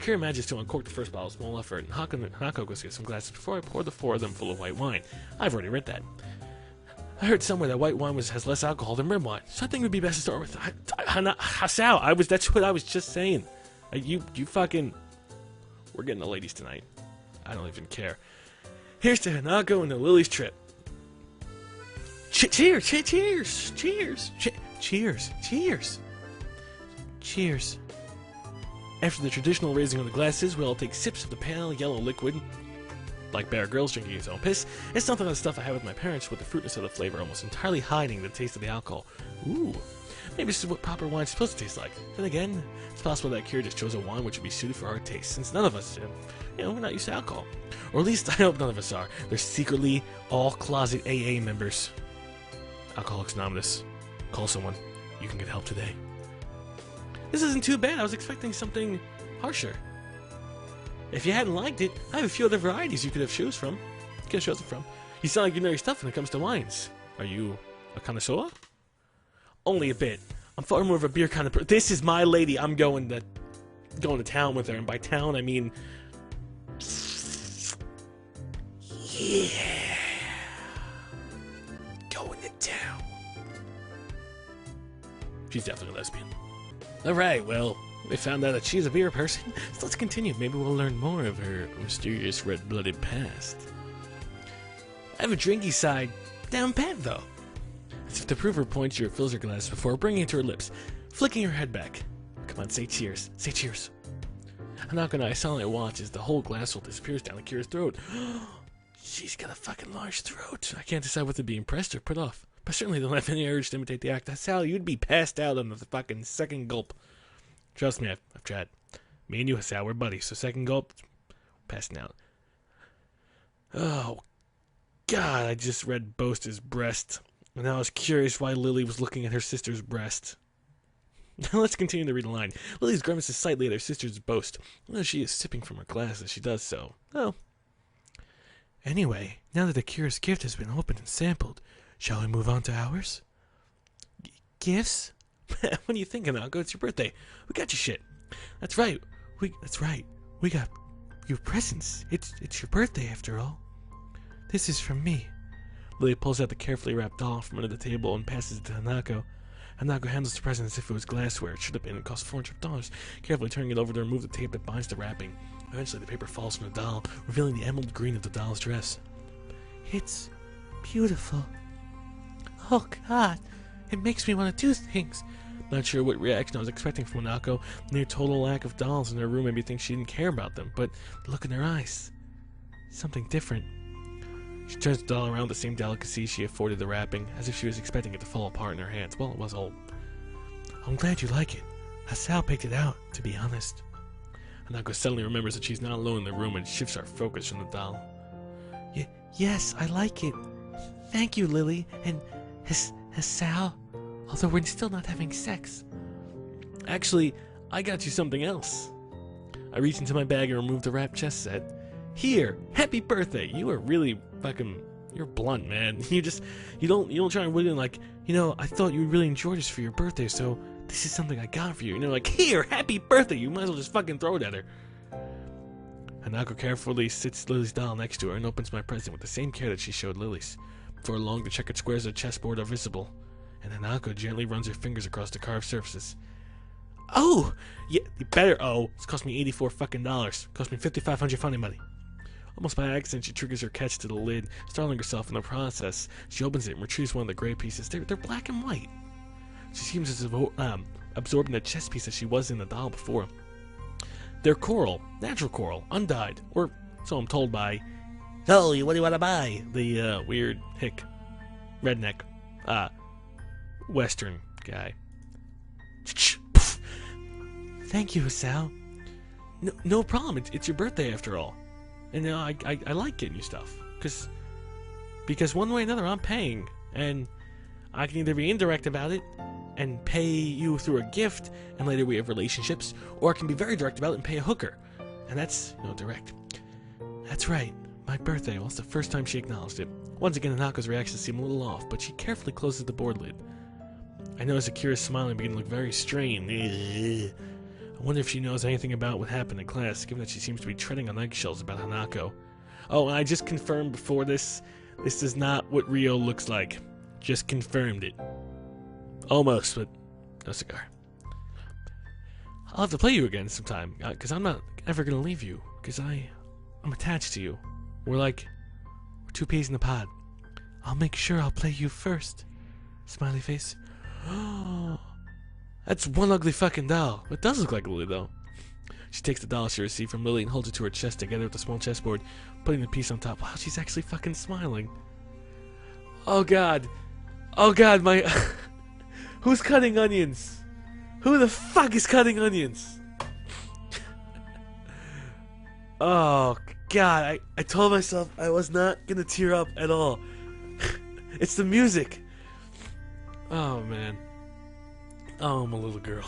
Akira manages to uncork the first bottle with small effort, and Hanako goes to get some glasses before I pour the 4 of them full of white wine. I've already read that. I heard somewhere that white wine has less alcohol than red wine, so I think it would be best to start with Hasao. That's what I was just saying. You fucking... We're getting the ladies tonight. I don't even care. Here's to Hanako and the Lily's trip. Cheers! Cheers! Cheers! Cheers! Cheers! Cheers! After the traditional raising of the glasses, we all take sips of the pale yellow liquid. Like Bear Grylls drinking his own piss, it's something of the stuff I had with my parents, with the fruitness of the flavor almost entirely hiding the taste of the alcohol. Ooh, maybe this is what proper wine's supposed to taste like. Then again, it's possible that Akira just chose a wine which would be suited for our taste, since none of us, we're not used to alcohol. Or at least I hope none of us are. They're secretly all closet AA members. Alcoholics Anonymous. Call someone. You can get help today. This isn't too bad. I was expecting something harsher. If you hadn't liked it, I have a few other varieties you could have chosen from. You sound like you know your stuff when it comes to wines. Are you a connoisseur? Only a bit. I'm far more of a beer kind of person. This is my lady. I'm going to town with her, and by town I mean, yeah, going to town. She's definitely a lesbian. All right, well. We found out that she's a beer person, so let's continue. Maybe we'll learn more of her mysterious red-blooded past. I have a drinky side down pat, though. As if to prove her point, she refills her glass before bringing it to her lips, flicking her head back. Come on, say cheers. Say cheers. Hanako and I silently watch as the whole glassful disappears down Akira's throat. She's got a fucking large throat. I can't decide whether to be impressed or put off, but certainly don't have any urge to imitate the act. That's how you'd be passed out on the fucking second gulp. Trust me, I've tried. Me and you, Hasao, we're buddies, so second gulp, passing out. Oh, God, I just read Boaster's breast, and I was curious why Lily was looking at her sister's breast. Now let's continue to read the line. Lily's grimaces slightly at her sister's boast, although she is sipping from her glass as she does so. Oh. Anyway, now that Akira's gift has been opened and sampled, shall we move on to ours? Gifts? What are you thinking, Hanako? It's your birthday. We got you shit. That's right. We got you presents. It's your birthday after all. This is from me. Lily pulls out the carefully wrapped doll from under the table and passes it to Hanako. Hanako handles the present as if it was glassware. It should have been. It cost $400. Carefully turning it over to remove the tape that binds the wrapping. Eventually, the paper falls from the doll, revealing the emerald green of the doll's dress. It's beautiful. Oh, God. It makes me want to do things. Not sure what reaction I was expecting from Hanako. Near total lack of dolls in her room made me think she didn't care about them, but the look in her eyes, something different. She turns the doll around with the same delicacy she afforded the wrapping, as if she was expecting it to fall apart in her hands. Well, it was old. I'm glad you like it. Hasao picked it out, to be honest. Hanako suddenly remembers that she's not alone in the room and shifts our focus from the doll. Yes, I like it. Thank you, Lily, and Hasao. Although we're still not having sex. Actually, I got you something else. I reached into my bag and removed the wrapped chess set. Here, happy birthday. You are really fucking, you're blunt, man. You don't try and win in like, I thought you would really enjoy this for your birthday, so this is something I got for you. Like, here, happy birthday. You might as well just fucking throw it at her. Hanako carefully sits Lily's doll next to her and opens my present with the same care that she showed Lily's. Before long, the checkered squares of the chessboard are visible, and Hanako gently runs her fingers across the carved surfaces. Oh! Yeah, you better. Oh, it's cost me $84 fucking dollars. Cost me 5,500 funny money. Almost by accident, she triggers her catch to the lid, startling herself in the process. She opens it and retrieves one of the gray pieces. They're black and white. She seems as absorbed in the chess piece as she was in the doll before. They're coral, natural coral, undyed, or so I'm told by. Oh, what do you want to buy? The weird hick, redneck, Western guy. Thank you, Hasao. No problem. It's your birthday after all, and I like getting you stuff because one way or another I'm paying, and I can either be indirect about it and pay you through a gift, and later we have relationships, or I can be very direct about it and pay a hooker, and that's direct. That's right. My birthday. Well, it's the first time she acknowledged it. Once again, Hanako's reactions seem a little off, but she carefully closes the board lid. I notice Akira's smile and begin to look very strained. I wonder if she knows anything about what happened in class, given that she seems to be treading on eggshells about Hanako. Oh, and I just confirmed before this is not what Rio looks like. Just confirmed it. Almost, but no cigar. I'll have to play you again sometime, because I'm not ever going to leave you, because I'm attached to you. We're two peas in a pod. I'll make sure I'll play you first. Smiley face. Oh, that's one ugly fucking doll. It does look like Lily, though. She takes the doll she received from Lily and holds it to her chest together with a small chessboard, putting the piece on top. Wow, she's actually fucking smiling. Oh god. Oh god, my... Who's cutting onions? Who the fuck is cutting onions? Oh god, I told myself I was not gonna tear up at all. It's the music. Oh man. Oh, I'm a little girl.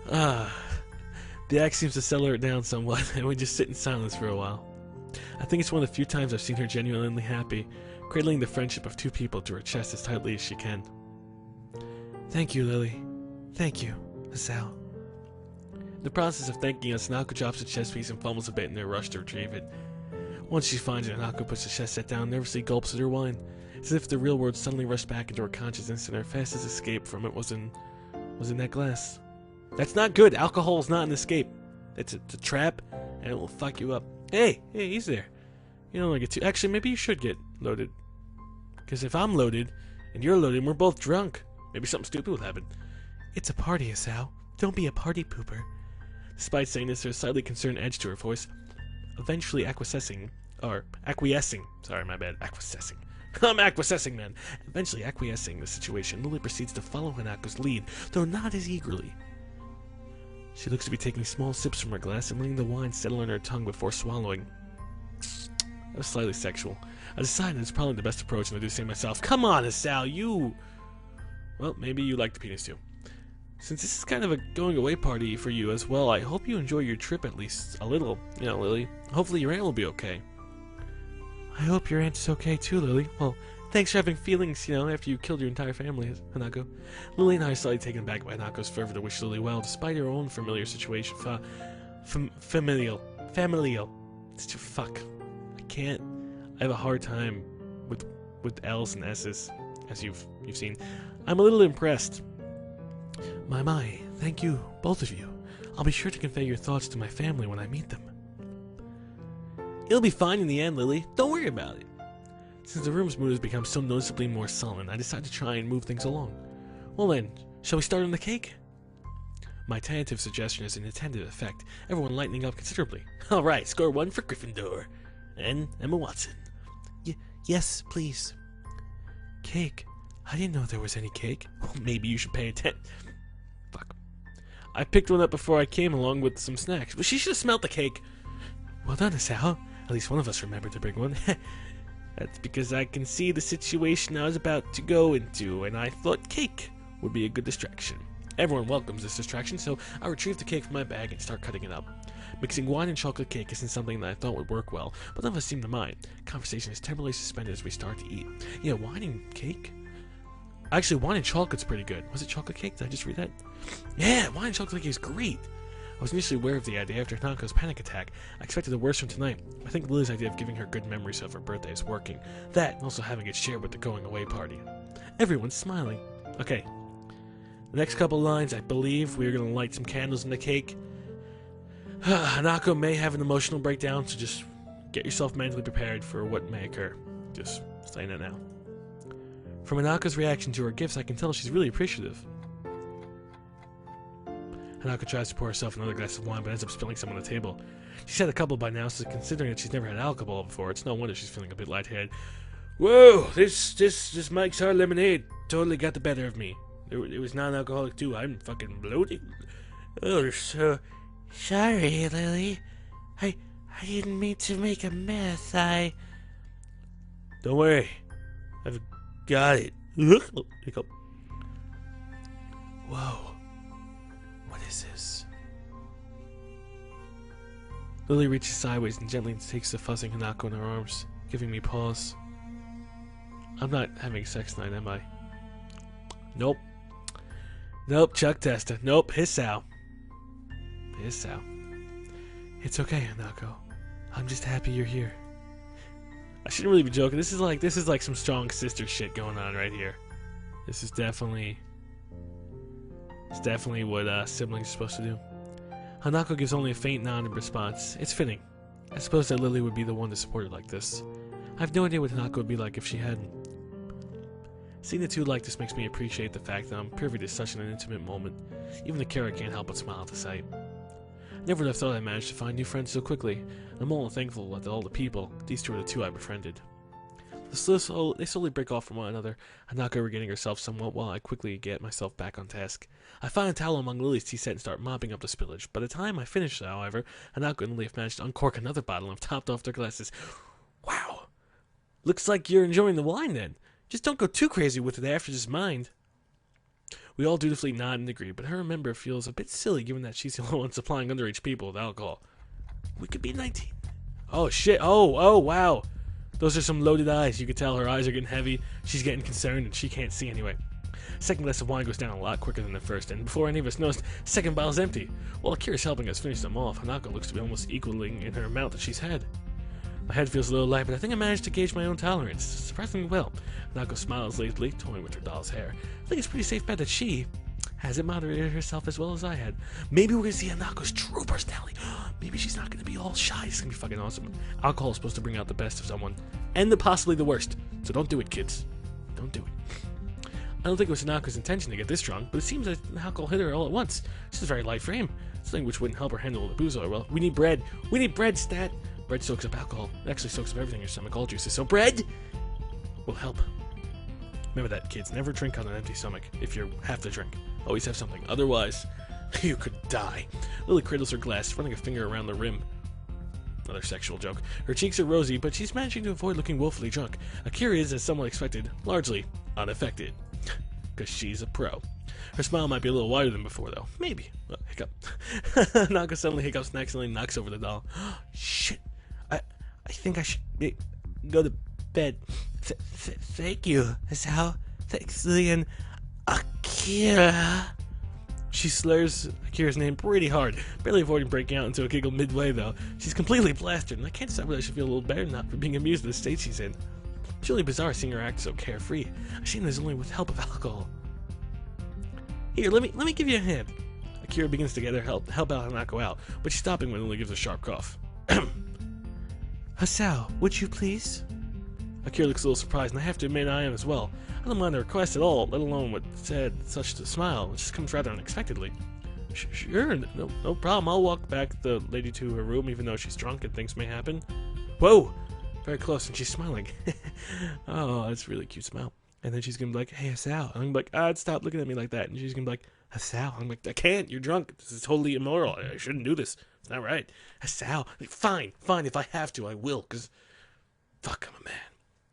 God. The act seems to settle her down somewhat, and we just sit in silence for a while. I think it's one of the few times I've seen her genuinely happy, cradling the friendship of two people to her chest as tightly as she can. Thank you, Lily. Thank you, Asao. In the process of thanking us, Hanako drops the chess piece and fumbles a bit in their rush to retrieve it. Once she finds it, Hanako puts the chess set down, nervously gulps at her wine. It's as if the real world suddenly rushed back into her consciousness, and her fastest escape from it was in that glass. That's not good. Alcohol is not an escape. It's a trap, and it will fuck you up. Hey, he's there. You don't want to get too... Actually, maybe you should get loaded. Because if I'm loaded, and you're loaded, and we're both drunk, maybe something stupid will happen. It's a party, Asao. Don't be a party pooper. Despite saying this, there's a slightly concerned edge to her voice. Eventually acquiescing. Sorry, my bad. Acquiescing. I'm acquiescing, man. Eventually acquiescing the situation, Lily proceeds to follow Hanako's lead, though not as eagerly. She looks to be taking small sips from her glass and letting the wine settle on her tongue before swallowing. That was slightly sexual. I decided it's probably the best approach, and I do say to myself, come on, Asao, you... Well, maybe you like the penis too. Since this is kind of a going-away party for you as well, I hope you enjoy your trip at least a little. You know, Lily. Hopefully your aunt will be okay. I hope your aunt is okay too, Lily. Well, thanks for having feelings, after you killed your entire family, Hanako. Lily and I are slightly taken aback by Hanako's fervor to wish Lily well, despite her own familiar situation. Familial. It's too fuck. I have a hard time with L's and S's, as you've seen. I'm a little impressed. My, thank you, both of you. I'll be sure to convey your thoughts to my family when I meet them. It'll be fine in the end, Lily. Don't worry about it. Since the room's mood has become so noticeably more sullen, I decided to try and move things along. Well then, shall we start on the cake? My tentative suggestion has an intended effect, everyone lightening up considerably. Alright, score 1 for Gryffindor. And Emma Watson. Yes, please. Cake? I didn't know there was any cake. Well, maybe you should pay attention. Fuck. I picked one up before I came along with some snacks, but she should have smelled the cake. Well done, Asao. At least one of us remembered to bring one. That's because I can see the situation I was about to go into, and I thought cake would be a good distraction. Everyone welcomes this distraction, so I retrieve the cake from my bag and start cutting it up. Mixing wine and chocolate cake isn't something that I thought would work well, but none of us seem to mind. Conversation is temporarily suspended as we start to eat. Yeah, wine and cake? Actually, wine and chocolate's pretty good. Was it chocolate cake? Did I just read that? Yeah, wine and chocolate cake is great. I was initially aware of the idea after Hanako's panic attack. I expected the worst from tonight. I think Lily's idea of giving her good memories of her birthday is working. That, and also having it shared with the going-away party. Everyone's smiling. Okay. The next couple lines, I believe we're going to light some candles in the cake. Hanako may have an emotional breakdown, so just get yourself mentally prepared for what may occur. Just saying it now. From Hanako's reaction to her gifts, I can tell she's really appreciative. Hanako tries to pour herself another glass of wine, but ends up spilling some on the table. She's had a couple by now, so considering that she's never had alcohol before, it's no wonder she's feeling a bit lightheaded. Whoa! This Mike's Hard Lemonade totally got the better of me. It was non-alcoholic too. I'm fucking bloated. Oh, so sorry, Lily. I didn't mean to make a mess. Don't worry. I've got it. Hiccup. Whoa. What is this? Lily reaches sideways and gently takes the fuzzing Hanako in her arms, giving me pause. I'm not having sex tonight, am I? Nope. Nope, Chuck Testa. Nope, Hisao. Hisao. It's okay, Hanako. I'm just happy you're here. I shouldn't really be joking. This is like some strong sister shit going on right here. This is definitely... It's definitely what siblings are supposed to do. Hanako gives only a faint nod in response. It's fitting. I suppose that Lily would be the one to support her like this. I have no idea what Hanako would be like if she hadn't. Seeing the two like this makes me appreciate the fact that I'm privy to such an intimate moment. Even the Kara can't help but smile at the sight. Never would have thought I managed to find new friends so quickly. I'm all thankful that all the people, these two are the two I befriended. They slowly break off from one another, Hanako regaining herself somewhat while I quickly get myself back on task. I find a towel among Lily's tea set and start mopping up the spillage. By the time I finish, however, Hanako and Lily have managed to uncork another bottle and have topped off their glasses. Wow! Looks like you're enjoying the wine then. Just don't go too crazy with it after this mind. We all dutifully nod and agree, but her member feels a bit silly given that she's the only one supplying underage people with alcohol. We could be 19. Oh shit, oh wow. Those are some loaded eyes. You can tell her eyes are getting heavy. She's getting concerned and she can't see anyway. Second glass of wine goes down a lot quicker than the first, and before any of us knows, second bottle's empty. While Akira's helping us finish them off, Hanako looks to be almost equaling in her amount that she's had. My head feels a little light, but I think I managed to gauge my own tolerance surprisingly well. Hanako smiles lazily, toying with her doll's hair. I think it's a pretty safe bet that she hasn't moderated herself as well as I had. Maybe we're gonna see Hanako's true personality. Maybe she's not gonna be all shy. It's gonna be fucking awesome. Alcohol is supposed to bring out the best of someone, and possibly the worst. So don't do it, kids. Don't do it. I don't think it was Hanako's intention to get this drunk, but it seems that alcohol hit her all at once. She's a very light frame, something which wouldn't help her handle the booze well. We need bread. We need bread, stat. Bread soaks up alcohol. It actually soaks up everything in your stomach, all juices. So bread will help. Remember that, kids. Never drink on an empty stomach if you have to drink. Always have something. Otherwise, you could die. Lily cradles her glass, running a finger around the rim. Another sexual joke. Her cheeks are rosy, but she's managing to avoid looking woefully drunk. Akira is, as somewhat expected, largely unaffected. Because she's a pro. Her smile might be a little wider than before, though. Maybe. Oh, hiccup. Naka suddenly hiccups and accidentally knocks over the doll. Shit. I think I should go to bed. Thank you, Hisao. Thanks, Lily and Akira. She slurs Akira's name pretty hard, barely avoiding breaking out into a giggle midway, though. She's completely blasted, and I can't decide whether I should feel a little better or not for being amused at the state she's in. It's really bizarre seeing her act so carefree. A shame there's only with help of alcohol. Here, let me give you a hand. Akira begins to get her help out Hanako out, but she's stopping when Lily gives a sharp cough. Hisao, would you please? Akira looks a little surprised, and I have to admit I am as well. I don't mind the request at all, let alone what said such a smile, which just comes rather unexpectedly. Sure, no problem. I'll walk back the lady to her room, even though she's drunk and things may happen. Whoa! Very close, and she's smiling. Oh, that's a really cute smile. And then she's gonna be like, hey, Hisao. I'm like, stop looking at me like that. And she's gonna be like, Hisao. I'm like, I can't, you're drunk. This is totally immoral. I shouldn't do this. It's not right. Hisao. Like, fine. If I have to, I will, because fuck, I'm a man.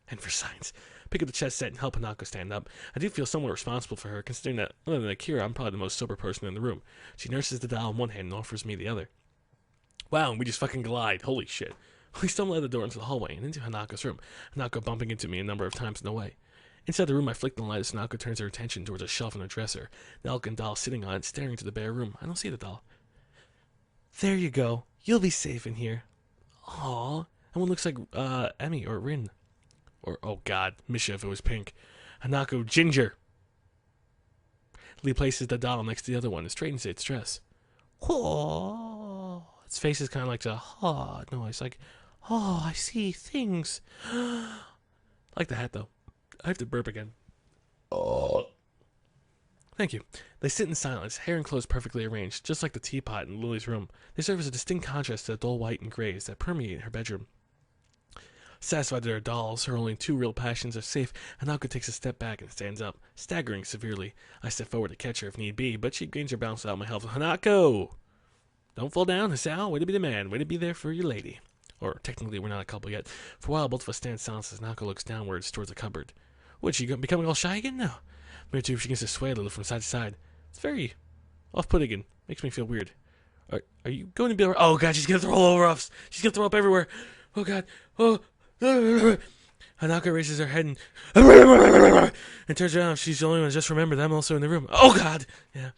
And for science. Pick up the chess set and help Hanako stand up. I do feel somewhat responsible for her, considering that, other than Akira, I'm probably the most sober person in the room. She nurses the doll in one hand and offers me the other. Wow, and we just fucking glide. Holy shit. We stumble out the door into the hallway and into Hanako's room, Hanako bumping into me a number of times in the way. Inside the room, I flick the light as Hanako turns her attention towards a shelf on her dresser. The elegant doll sitting on it, staring into the bare room. I don't see the doll. There you go. You'll be safe in here. Aww. That one looks like, Emmy or Rin. Or, oh god, Misha if it was pink. Hanako, ginger. Lee places the doll next to the other one and straightens its dress. Oh, its face is kind of like a noise, like, oh, I see things. I like the hat though. I have to burp again. Oh. Thank you. They sit in silence, hair and clothes perfectly arranged, just like the teapot in Lily's room. They serve as a distinct contrast to the dull white and grays that permeate her bedroom. Satisfied that her dolls, her only two real passions, are safe, Hanako takes a step back and stands up, staggering severely. I step forward to catch her if need be, but she gains her balance without my help. Hanako! Don't fall down, Hisao. Way to be the man. Way to be there for your lady. Or, technically, we're not a couple yet. For a while, both of us stand silent as Hanako looks downwards towards the cupboard. What, she becoming all shy again? No. Me too, she begins to sway a little from side to side. It's very off-putting and makes me feel weird. Are you going to be alright? Oh god, she's gonna throw all over us. She's gonna throw up everywhere. Oh god. Oh. Hanako raises her head and turns around. She's the only one. Just remembered I'm also in the room. Oh God! Yeah.